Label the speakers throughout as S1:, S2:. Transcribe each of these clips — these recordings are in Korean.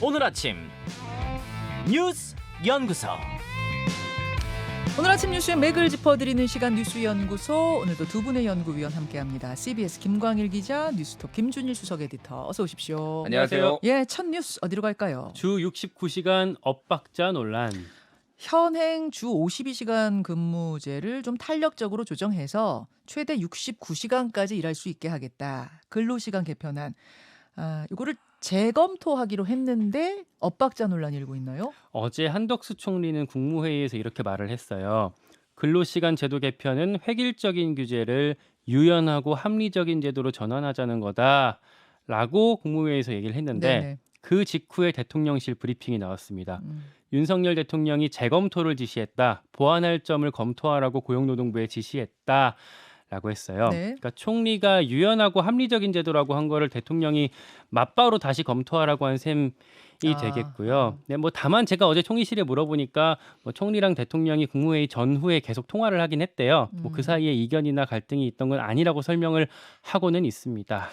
S1: 오늘 아침 뉴스 연구소.
S2: 오늘 아침 뉴스의 맥을 짚어드리는 시간 뉴스연구소. 오늘도 두 분의 연구위원 함께합니다. CBS 김광일 기자, 뉴스톱 김준일 수석 에디터. 어서 오십시오.
S3: 안녕하세요.
S2: 예, 첫 뉴스 어디로 갈까요?
S3: 주 69시간 엇박자 논란.
S2: 현행 주 52시간 근무제를 좀 탄력적으로 조정해서 최대 69시간까지 일할 수 있게 하겠다. 근로시간 개편안. 이거를 재검토하기로 했는데 엇박자 논란이 일고 있나요?
S3: 어제 한덕수 총리는 국무회의에서 이렇게 말을 했어요. 근로시간 제도 개편은 획일적인 규제를 유연하고 합리적인 제도로 전환하자는 거다라고 국무회의에서 얘기를 했는데
S2: 네네.
S3: 그 직후에 대통령실 브리핑이 나왔습니다. 윤석열 대통령이 재검토를 지시했다. 보완할 점을 검토하라고 고용노동부에 지시했다. 라고 했어요.
S2: 네.
S3: 그러니까 총리가 유연하고 합리적인 제도라고 한 거를 대통령이 맞바로 다시 검토하라고 한 셈이 되겠고요. 네, 뭐 다만 제가 어제 총리실에 물어보니까 뭐 총리랑 대통령이 국무회의 전후에 계속 통화를 하긴 했대요. 뭐 그 사이에 이견이나 갈등이 있던 건 아니라고 설명을 하고는 있습니다.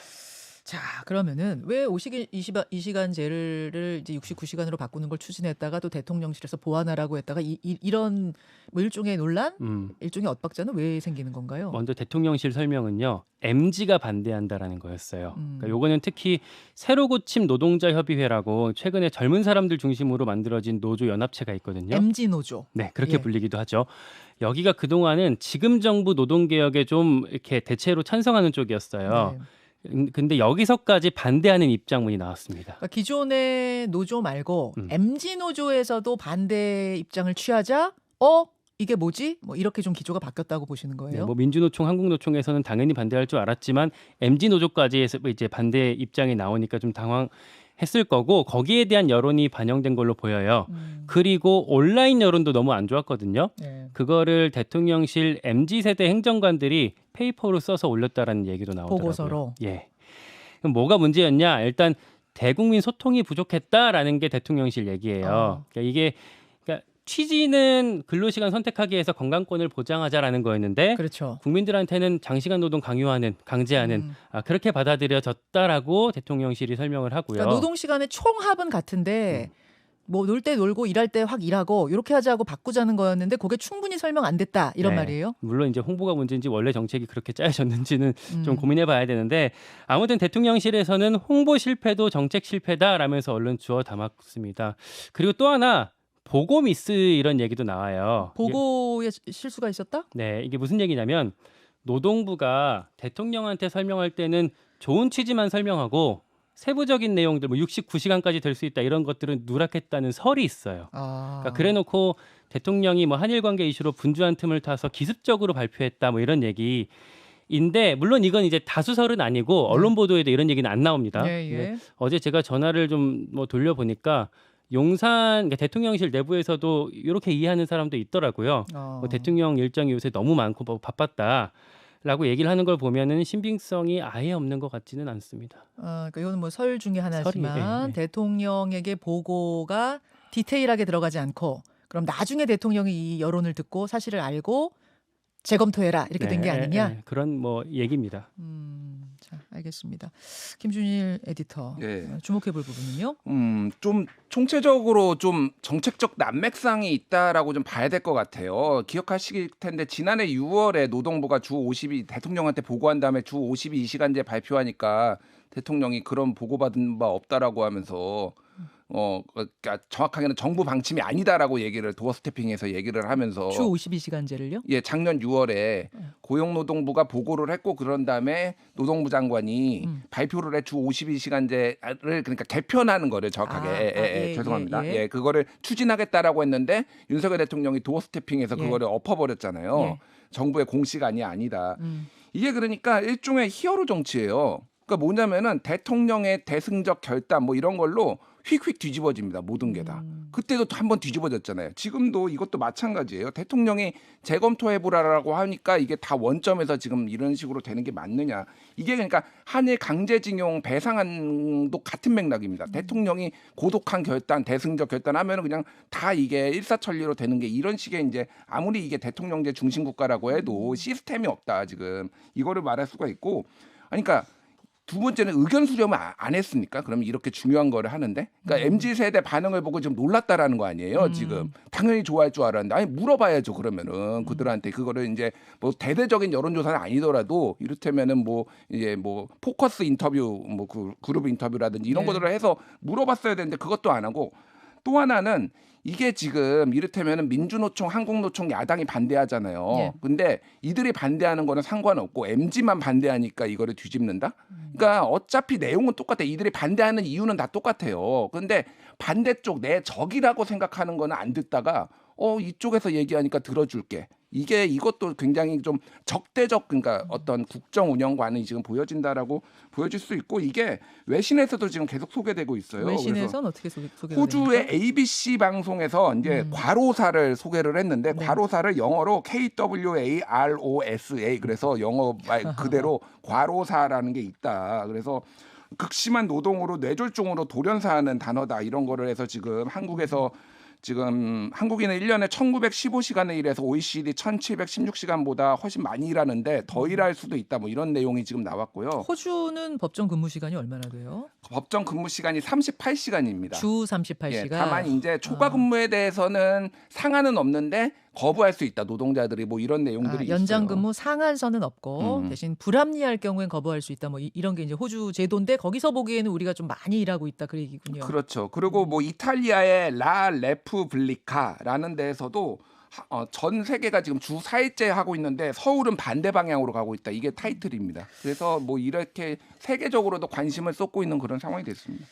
S2: 자, 그러면은 왜 52시간제를 이제 69시간으로 바꾸는 걸 추진했다가 또 대통령실에서 보완하라고 했다가 이런 뭐 일종의 논란, 일종의 엇박자는 왜 생기는 건가요?
S3: 먼저 대통령실 설명은요. MG가 반대한다라는 거였어요. 그러니까 요거는 특히 새로 고침 노동자 협의회라고 최근에 젊은 사람들 중심으로 만들어진 노조 연합체가 있거든요.
S2: MG 노조.
S3: 네, 그렇게
S2: 예.
S3: 불리기도 하죠. 여기가 그동안은 지금 정부 노동개혁에 좀 이렇게 대체로 찬성하는 쪽이었어요.
S2: 네.
S3: 근데 여기서까지 반대하는 입장문이 나왔습니다.
S2: 그러니까 기존의 노조 말고 MG 노조에서도 반대 입장을 취하자 이게 뭐지? 뭐 이렇게 좀 기조가 바뀌었다고 보시는 거예요?
S3: 네, 뭐 민주노총, 한국노총에서는 당연히 반대할 줄 알았지만 MG 노조까지 해서 이제 반대 입장이 나오니까 좀 당황했을 거고 거기에 대한 여론이 반영된 걸로 보여요. 그리고 온라인 여론도 너무 안 좋았거든요.
S2: 네.
S3: 그거를 대통령실 MG 세대 행정관들이 페이퍼로 써서 올렸다라는 얘기도 나오더라고요.
S2: 보고서로.
S3: 예. 그럼 뭐가 문제였냐? 일단 대국민 소통이 부족했다라는 게 대통령실 얘기예요. 그러니까 이게 취지는 근로시간 선택하기 위해서 건강권을 보장하자라는 거였는데
S2: 그렇죠.
S3: 국민들한테는 장시간 노동 강제하는 그렇게 받아들여졌다라고 대통령실이 설명을 하고요.
S2: 그러니까 노동 시간의 총합은 같은데 뭐 놀 때 놀고 일할 때 확 일하고 이렇게 하자고 바꾸자는 거였는데 그게 충분히 설명 안 됐다 이런
S3: 네.
S2: 말이에요.
S3: 물론 이제 홍보가 문제인지 원래 정책이 그렇게 짜여졌는지는 좀 고민해봐야 되는데 아무튼 대통령실에서는 홍보 실패도 정책 실패다라면서 얼른 주워 담았습니다. 그리고 또 하나 보고 미스 이런 얘기도 나와요.
S2: 보고에 실수가 있었다?
S3: 네, 이게 무슨 얘기냐면 노동부가 대통령한테 설명할 때는 좋은 취지만 설명하고 세부적인 내용들 뭐 69시간까지 될 수 있다 이런 것들은 누락했다는 설이 있어요. 그러니까 그래놓고 대통령이 뭐 한일 관계 이슈로 분주한 틈을 타서 기습적으로 발표했다 뭐 이런 얘기인데 물론 이건 이제 다수설은 아니고 언론 보도에도 이런 얘기는 안 나옵니다.
S2: 예, 예.
S3: 근데 어제 제가 전화를 좀 뭐 돌려보니까 용산 그러니까 대통령실 내부에서도 이렇게 이해하는 사람도 있더라고요. 뭐 대통령 일정이 요새 너무 많고 뭐 바빴다라고 얘기를 하는 걸 보면은 신빙성이 아예 없는 것 같지는 않습니다.
S2: 그러니까 이거는 뭐 설 중에 하나지만
S3: 예.
S2: 대통령에게 보고가 디테일하게 들어가지 않고 그럼 나중에 대통령이 이 여론을 듣고 사실을 알고 재검토해라 이렇게 된 게 아니냐?
S3: 그런 뭐 얘기입니다.
S2: 자, 알겠습니다. 김준일 에디터
S4: 네.
S2: 주목해볼 부분은요?
S4: 좀 총체적으로 좀 정책적 난맥상이 있다라고 좀 봐야 될 것 같아요. 기억하실 텐데 지난해 6월에 노동부가 주 52 대통령한테 보고한 다음에 주 52시간제 발표하니까 대통령이 그런 보고받은 바 없다라고 하면서 그러니까 정확하게는 정부 방침이 아니다라고 얘기를 도어 스태핑에서 얘기를 하면서
S2: 주 52시간제를요?
S4: 예, 작년 6월에 고용노동부가 보고를 했고 그런 다음에 노동부 장관이 발표를 해 주 52시간제를 그러니까 개편하는 거를 정확하게 죄송합니다. 예, 그거를 추진하겠다라고 했는데 윤석열 대통령이 도어 스태핑에서 그거를 엎어버렸잖아요. 정부의 공식안이 아니다. 이게 그러니까 일종의 히어로 정치예요. 그러니까 뭐냐면은 대통령의 대승적 결단 뭐 이런 걸로 휙휙 뒤집어집니다. 모든 게 다. 그때도 한번 뒤집어졌잖아요. 지금도 이것도 마찬가지예요. 대통령이 재검토해보라라고 하니까 이게 다 원점에서 지금 이런 식으로 되는 게 맞느냐. 이게 그러니까 한일 강제징용 배상안도 같은 맥락입니다. 대통령이 고독한 결단, 대승적 결단하면 그냥 다 이게 일사천리로 되는 게 이런 식의 이제 아무리 이게 대통령제 중심 국가라고 해도 시스템이 없다 지금 이거를 말할 수가 있고. 그러니까 두 번째는 의견 수렴을 안 했습니까? 그러면 이렇게 중요한 거를 하는데, 그러니까 MZ 세대 반응을 보고 지금 놀랐다라는 거 아니에요? 지금 당연히 좋아할 줄 알았는데, 아니 물어봐야죠. 그러면은 그들한테 그거를 이제 뭐 대대적인 여론조사는 아니더라도 이를테면은 뭐 이제 뭐 포커스 인터뷰, 뭐 그룹 인터뷰라든지 이런
S2: 네.
S4: 것들을 해서 물어봤어야 되는데 그것도 안 하고, 또 하나는 이게 지금 이를테면은 민주노총, 한국노총 야당이 반대하잖아요.
S2: 예.
S4: 근데 이들이 반대하는 거는 상관없고 MZ만 반대하니까 이거를 뒤집는다? 그러니까 어차피 내용은 똑같아. 이들이 반대하는 이유는 다 똑같아요. 근데 반대쪽 내 적이라고 생각하는 거는 안 듣다가 이쪽에서 얘기하니까 들어줄게. 이것도 굉장히 좀 적대적, 그러니까 어떤 국정 운영관이 지금 보여진다라고 보여질 수 있고, 이게 외신에서도 지금 계속 소개되고 있어요.
S2: 외신에서는 어떻게 소개가
S4: 호주의
S2: 됩니까?
S4: ABC 방송에서 이제 과로사를 소개를 했는데,
S2: 네.
S4: 과로사를 영어로 KWAROSA, 그래서 영어 말 그대로 과로사라는 게 있다. 그래서 극심한 노동으로 뇌졸중으로 돌연사하는 단어다, 이런 거를 해서 지금 한국에서 지금 한국인은 1년에 1915시간을 일해서 OECD 1716시간보다 훨씬 많이 일하는데 더 일할 수도 있다, 뭐 이런 내용이 지금 나왔고요.
S2: 호주는 법정 근무 시간이 얼마나 돼요?
S4: 법정 근무 시간이 38시간입니다.
S2: 주 38시간.
S4: 예, 다만 이제 초과 근무에 대해서는 상한은 없는데 거부할 수 있다, 노동자들이, 뭐 이런 내용들이 있어요.
S2: 연장 근무 상한선은 없고 대신 불합리할 경우엔 거부할 수 있다. 뭐 이런 게 이제 호주 제도인데, 거기서 보기에는 우리가 좀 많이 일하고 있다, 그 얘기군요.
S4: 그렇죠. 그리고 뭐 이탈리아의 라 레푸블리카라는 데에서도 전 세계가 지금 주 4일째 하고 있는데 서울은 반대 방향으로 가고 있다. 이게 타이틀입니다. 그래서 뭐 이렇게 세계적으로도 관심을 쏟고 있는 그런 상황이 됐습니다.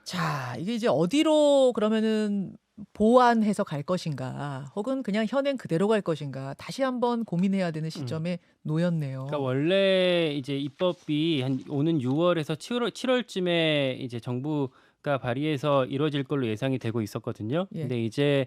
S2: 자, 이게 이제 어디로 그러면은 보완해서 갈 것인가, 혹은 그냥 현행 그대로 갈 것인가, 다시 한번 고민해야 되는 시점에 놓였네요.
S3: 그러니까 원래 이제 입법이 한 오는 6월에서 7월쯤에 이제 정부가 발의해서 이루어질 걸로 예상이 되고 있었거든요.
S2: 예.
S3: 근데 이제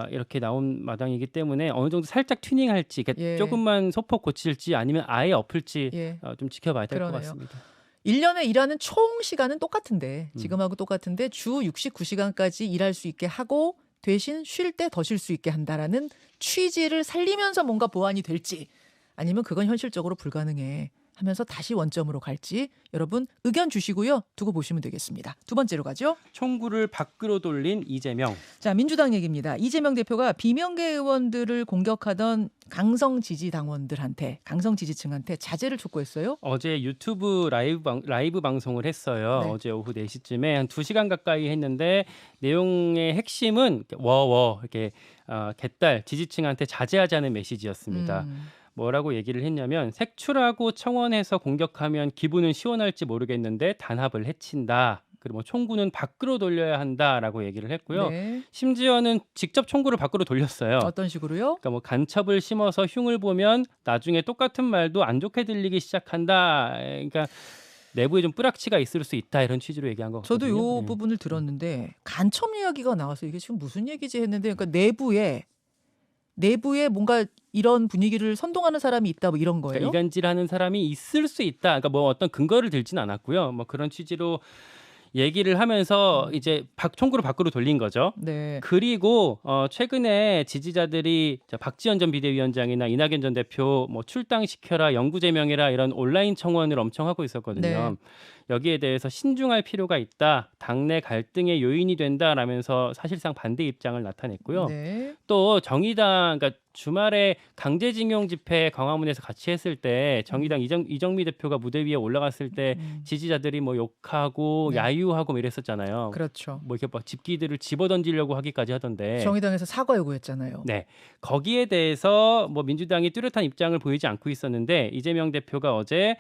S3: 이렇게 나온 마당이기 때문에 어느 정도 살짝 튜닝할지, 그러니까
S2: 예.
S3: 조금만 소폭 고칠지 아니면 아예 엎을지
S2: 예.
S3: 좀 지켜봐야 될 것
S2: 그러네요.
S3: 같습니다.
S2: 1년에 일하는 총 시간은 똑같은데, 지금하고 똑같은데 주 69시간까지 일할 수 있게 하고 대신 쉴 때 더 쉴 수 있게 한다라는 취지를 살리면서 뭔가 보완이 될지, 아니면 그건 현실적으로 불가능해 하면서 다시 원점으로 갈지, 여러분 의견 주시고요. 두고 보시면 되겠습니다. 두 번째로 가죠.
S3: 총구를 밖으로 돌린 이재명.
S2: 자, 민주당 얘기입니다. 이재명 대표가 비명계 의원들을 공격하던 강성 지지 당원들한테, 강성 지지층한테 자제를 촉구했어요.
S3: 어제 유튜브 라이브 방송을 했어요.
S2: 네.
S3: 어제 오후 4시쯤에 한 2시간 가까이 했는데, 내용의 핵심은 워워 이렇게 개딸 지지층한테 자제하자는 메시지였습니다. 뭐라고 얘기를 했냐면, 색출하고 청원해서 공격하면 기분은 시원할지 모르겠는데 단합을 해친다. 그리고 총구는 밖으로 돌려야 한다라고 얘기를 했고요.
S2: 네.
S3: 심지어는 직접 총구를 밖으로 돌렸어요.
S2: 어떤 식으로요?
S3: 그러니까 뭐 간첩을 심어서 흉을 보면 나중에 똑같은 말도 안 좋게 들리기 시작한다. 그러니까 내부에 좀 뿌락치가 있을 수 있다, 이런 취지로 얘기한 거 같거든요.
S2: 저도 요
S3: 네.
S2: 부분을 들었는데, 간첩 이야기가 나와서 이게 지금 무슨 얘기지 했는데, 그러니까 내부에 뭔가 이런 분위기를 선동하는 사람이 있다, 뭐 이런 거예요.
S3: 그러니까 이간질하는 사람이 있을 수 있다. 그러니까 뭐 어떤 근거를 들진 않았고요. 뭐 그런 취지로 얘기를 하면서 이제 총구를 밖으로 돌린 거죠.
S2: 네.
S3: 그리고 최근에 지지자들이 박지원 전 비대위원장이나 이낙연 전 대표 뭐 출당시켜라, 영구제명해라, 이런 온라인 청원을 엄청 하고 있었거든요.
S2: 네.
S3: 여기에 대해서 신중할 필요가 있다, 당내 갈등의 요인이 된다라면서 사실상 반대 입장을 나타냈고요.
S2: 네.
S3: 또 정의당, 그러니까 주말에 강제징용 집회 광화문에서 같이 했을 때 정의당 이정미 대표가 무대 위에 올라갔을 때 지지자들이 뭐 욕하고
S2: 네.
S3: 야유하고 뭐 이랬었잖아요.
S2: 그렇죠.
S3: 뭐 이렇게 막 집기들을 집어던지려고 하기까지 하던데.
S2: 정의당에서 사과 요구했잖아요.
S3: 네, 거기에 대해서 뭐 민주당이 뚜렷한 입장을 보이지 않고 있었는데, 이재명 대표가 어제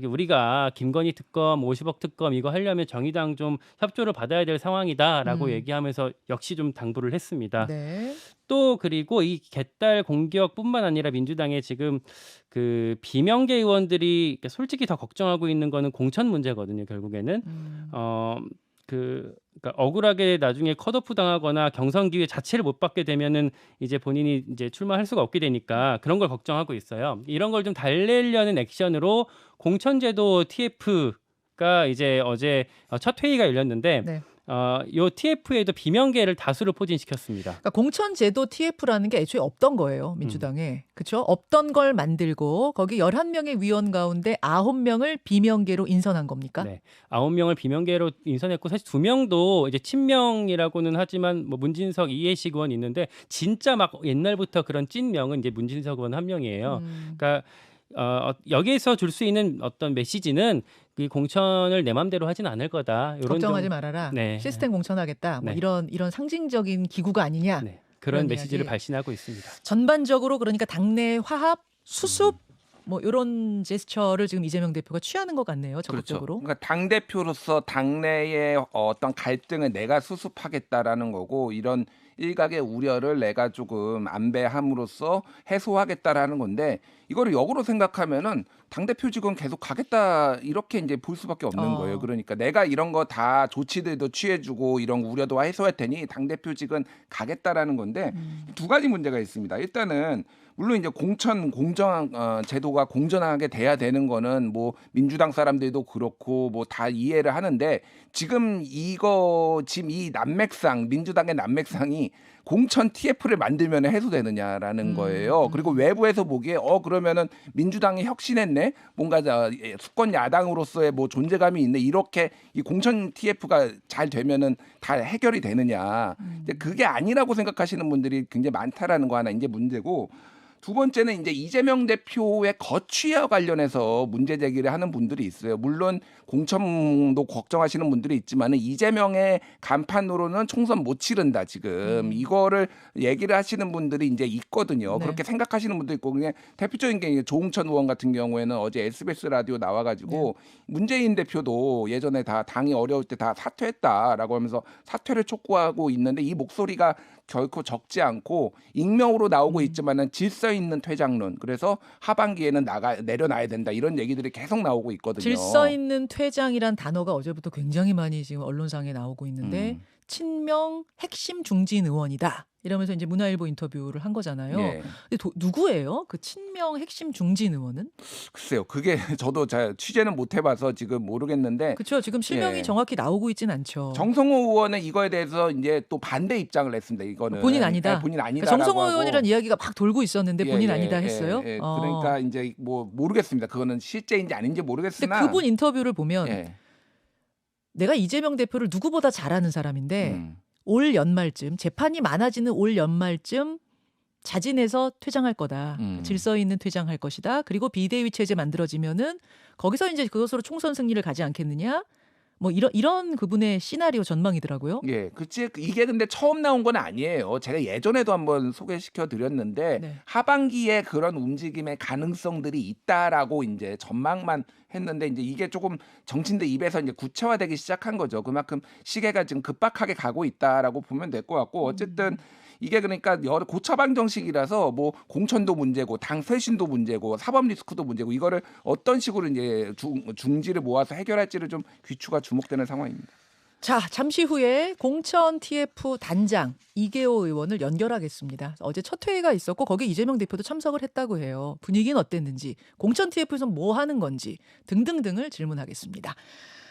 S3: 우리가 김건희 특검, 50억 특검 이거 하려면 정의당 좀 협조를 받아야 될 상황이다라고 얘기하면서 역시 좀 당부를 했습니다.
S2: 네.
S3: 또 그리고 이 개딸 공격뿐만 아니라 민주당에 지금 그 비명계 의원들이 솔직히 더 걱정하고 있는 거는 공천 문제거든요. 결국에는 그러니까 억울하게 나중에 컷오프 당하거나 경선 기회 자체를 못 받게 되면은 이제 본인이 이제 출마할 수가 없게 되니까 그런 걸 걱정하고 있어요. 이런 걸 좀 달래려는 액션으로 공천제도 TF가 이제 어제 첫 회의가 열렸는데
S2: 네.
S3: 요 TF에도 비명계를 다수를 포진시켰습니다.
S2: 그러니까 공천제도 TF라는 게 애초에 없던 거예요. 민주당에. 그렇죠? 없던 걸 만들고 거기 11명의 위원 가운데 9명을 비명계로 인선한 겁니까?
S3: 네, 9명을 비명계로 인선했고 사실 2명도 이제 친명이라고는 하지만 뭐 문진석, 이해식 의원 있는데 진짜 막 옛날부터 그런 찐명은 이제 문진석 의원 한 명이에요. 그러니까 여기에서 줄 수 있는 어떤 메시지는 이 공천을 내 맘대로 하진 않을 거다. 이런
S2: 걱정하지 말아라.
S3: 네.
S2: 시스템 공천하겠다. 뭐
S3: 네.
S2: 이런 상징적인 기구가 아니냐.
S3: 네,
S2: 그런
S3: 그런 메시지를
S2: 이야기.
S3: 발신하고 있습니다.
S2: 전반적으로 그러니까 당내 화합, 수습 뭐 이런 제스처를 지금 이재명 대표가 취하는 것 같네요.
S4: 그렇죠.
S2: 적극적으로.
S4: 그러니까 당 대표로서 당내의 어떤 갈등을 내가 수습하겠다라는 거고 이런 일각의 우려를 내가 조금 안배함으로써 해소하겠다라는 건데 이거를 역으로 생각하면은 당 대표직은 계속 가겠다 이렇게 이제 볼 수밖에 없는 거예요. 그러니까 내가 이런 거 다 조치들도 취해주고 이런 우려도 해소할 테니 당 대표직은 가겠다라는 건데 두 가지 문제가 있습니다. 일단은 물론 이제 공정한 제도가 공정하게 돼야 되는 거는 뭐 민주당 사람들도 그렇고 뭐 다 이해를 하는데 지금 이 난맥상 민주당의 난맥상이 공천 TF를 만들면 해소되느냐라는 거예요. 그리고 외부에서 보기에 그러면은 민주당이 혁신했네, 뭔가 수권 야당으로서의 뭐 존재감이 있네, 이렇게 이 공천 TF가 잘 되면은 다 해결이 되느냐. 이제 그게 아니라고 생각하시는 분들이 굉장히 많다라는 거 하나 이제 문제고. 두 번째는 이제 이재명 대표의 거취와 관련해서 문제 제기를 하는 분들이 있어요. 물론 공천도 걱정하시는 분들이 있지만은 이재명의 간판으로는 총선 못 치른다 지금 이거를 얘기를 하시는 분들이 이제 있거든요.
S2: 네.
S4: 그렇게 생각하시는 분도 있고 그냥 대표적인 게 조홍천 의원 같은 경우에는 어제 SBS 라디오 나와가지고 문재인 대표도 예전에 다 당이 어려울 때 다 사퇴했다라고 하면서 사퇴를 촉구하고 있는데 이 목소리가 결코 적지 않고 익명으로 나오고 있지만은 질서 있는 퇴장론. 그래서 하반기에는 내려놔야 된다 이런 얘기들이 계속 나오고 있거든요.
S2: 질서 있는 퇴장이란 단어가 어제부터 굉장히 많이 지금 언론상에 나오고 있는데 친명 핵심 중진 의원이다. 이러면서 이제 문화일보 인터뷰를 한 거잖아요.
S4: 예.
S2: 근데 누구예요? 그 친명 핵심 중진 의원은?
S4: 글쎄요. 그게 저도 잘 취재는 못 해봐서 지금 모르겠는데
S2: 그렇죠. 지금 실명이
S4: 예.
S2: 정확히 나오고 있진 않죠.
S4: 정성호 의원은 이거에 대해서 이제 또 반대 입장을 냈습니다. 이거는
S2: 본인 아니다.
S4: 네, 본인 아니다.
S2: 그러니까 정성호 의원이라는 이야기가 막 돌고 있었는데 본인 아니다 했어요.
S4: 그러니까 이제 뭐 모르겠습니다. 그거는 실제인지 아닌지
S2: 근데
S4: 모르겠으나
S2: 그분 인터뷰를 보면
S4: 예.
S2: 내가 이재명 대표를 누구보다 잘 아는 사람인데 올 연말쯤 재판이 많아지는 올 연말쯤 자진해서 퇴장할 거다. 질서 있는 퇴장할 것이다. 그리고 비대위 체제 만들어지면은 거기서 이제 그것으로 총선 승리를 가지 않겠느냐. 뭐 이런 그분의 시나리오 전망이더라고요.
S4: 예, 그치. 이게 근데 처음 나온 건 아니에요. 제가 예전에도 한번 소개시켜 드렸는데
S2: 네.
S4: 하반기에 그런 움직임의 가능성들이 있다라고 이제 전망만 했는데 이제 이게 조금 정치인들 입에서 이제 구체화되기 시작한 거죠. 그만큼 시계가 지금 급박하게 가고 있다라고 보면 될 것 같고 어쨌든 이게 그러니까 여러 고차방 정식이라서 뭐 공천도 문제고 당 쇄신도 문제고 사법 리스크도 문제고 이거를 어떤 식으로 이제 중지를 모아서 해결할지를 좀 귀추가 주목되는 상황입니다.
S2: 자, 잠시 후에 공천 TF 단장 이계호 의원을 연결하겠습니다. 어제 첫 회의가 있었고 거기에 이재명 대표도 참석을 했다고 해요. 분위기는 어땠는지, 공천 TF에서 뭐 하는 건지 등등등을 질문하겠습니다.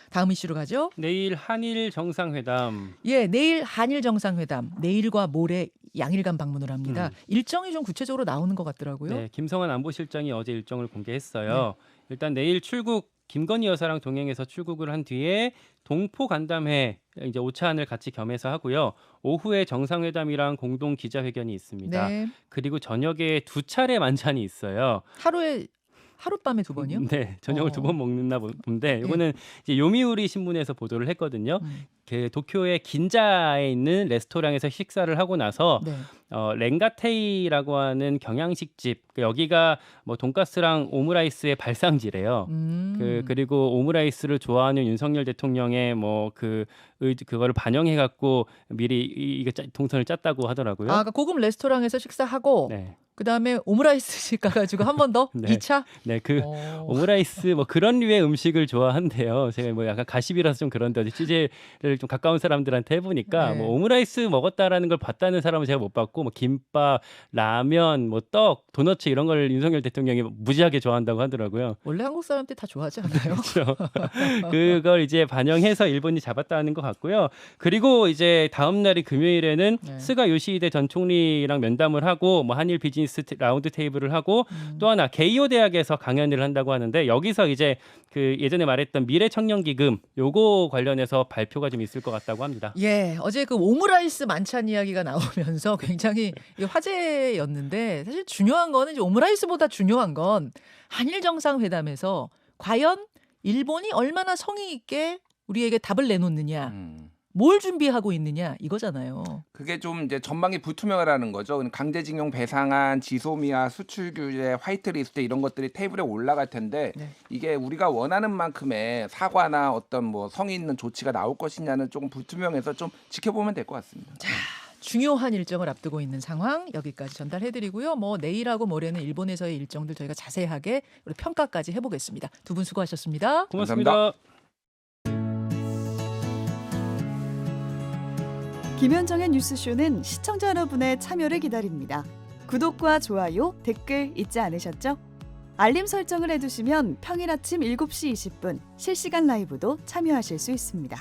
S2: 다음 이슈로 가죠.
S3: 내일 한일 정상회담.
S2: 예, 내일 한일 정상회담, 내일과 모레 양일간 방문을 합니다. 일정이 좀 구체적으로 나오는 것 같더라고요.
S3: 네, 김성환 안보실장이 어제 일정을 공개했어요. 일단 내일 출국 김건희 여사랑 동행해서 출국을 한 뒤에 동포 간담회 이제 오찬을 같이 겸해서 하고요. 오후에 정상회담이랑 공동 기자회견이 있습니다.
S2: 네.
S3: 그리고 저녁에 2차례 만찬이 있어요.
S2: 하룻밤에 2번이요?
S3: 네, 저녁을 2번 먹는다 본데 이거는 이제 요미우리 신문에서 보도를 했거든요. 그 도쿄의 긴자에 있는 레스토랑에서 식사를 하고 나서
S2: 네.
S3: 렌가테이라고 하는 경양식집, 여기가 뭐 돈가스랑 오므라이스의 발상지래요. 그리고 오므라이스를 좋아하는 윤석열 대통령의 뭐 그거를 반영해 갖고 미리 이게 동선을 짰다고 하더라고요.
S2: 그러니까 고급 레스토랑에서 식사하고
S3: 네.
S2: 그다음에 오므라이스집 가가지고 한 번 더
S3: 네.
S2: 2차.
S3: 네, 오므라이스 뭐 그런 류의 음식을 좋아한대요. 제가 뭐 약간 가십이라서 좀 그런데 어제 취재를 좀 가까운 사람들한테 해보니까
S2: 네.
S3: 뭐 오므라이스 먹었다라는 걸 봤다는 사람은 제가 못 봤고 뭐 김밥, 라면, 뭐 떡, 도너츠 이런 걸 윤석열 대통령이 무지하게 좋아한다고 하더라고요.
S2: 원래 한국 사람들 다 좋아하지 않나요?
S3: 그렇죠. 그걸 이제 반영해서 일본이 잡았다는 것 같고요. 그리고 이제 다음 날이 금요일에는
S2: 네.
S3: 스가 요시히데 전 총리랑 면담을 하고 뭐 한일 비즈니스 라운드 테이블을 하고 또 하나 게이오 대학에서 강연을 한다고 하는데 여기서 이제 그 예전에 말했던 미래 청년 기금 요거 관련해서 발표가 좀 있을 것 같다고 합니다.
S2: 예, 어제 그 오므라이스 만찬 이야기가 나오면서 굉장히 이게 화제였는데 사실 중요한 거는 이제 오므라이스보다 중요한 건 한일 정상회담에서 과연 일본이 얼마나 성의 있게 우리에게 답을 내놓느냐, 뭘 준비하고 있느냐 이거잖아요.
S4: 그게 좀 이제 전망이 불투명하다는 거죠. 강제징용 배상안, 지소미아, 수출 규제, 화이트리스트 이런 것들이 테이블에 올라갈 텐데
S2: 네.
S4: 이게 우리가 원하는 만큼의 사과나 어떤 뭐 성의 있는 조치가 나올 것이냐는 조금 불투명해서 좀 지켜보면 될 것 같습니다.
S2: 중요한 일정을 앞두고 있는 상황 여기까지 전달해드리고요. 뭐 내일하고 모레는 일본에서의 일정들 저희가 자세하게 우리 평가까지 해보겠습니다. 두 분 수고하셨습니다.
S3: 고맙습니다.
S5: 김현정의 뉴스쇼는 시청자 여러분의 참여를 기다립니다. 구독과 좋아요, 댓글 잊지 않으셨죠? 알림 설정을 해두시면 평일 아침 7시 20분 실시간 라이브도 참여하실 수 있습니다.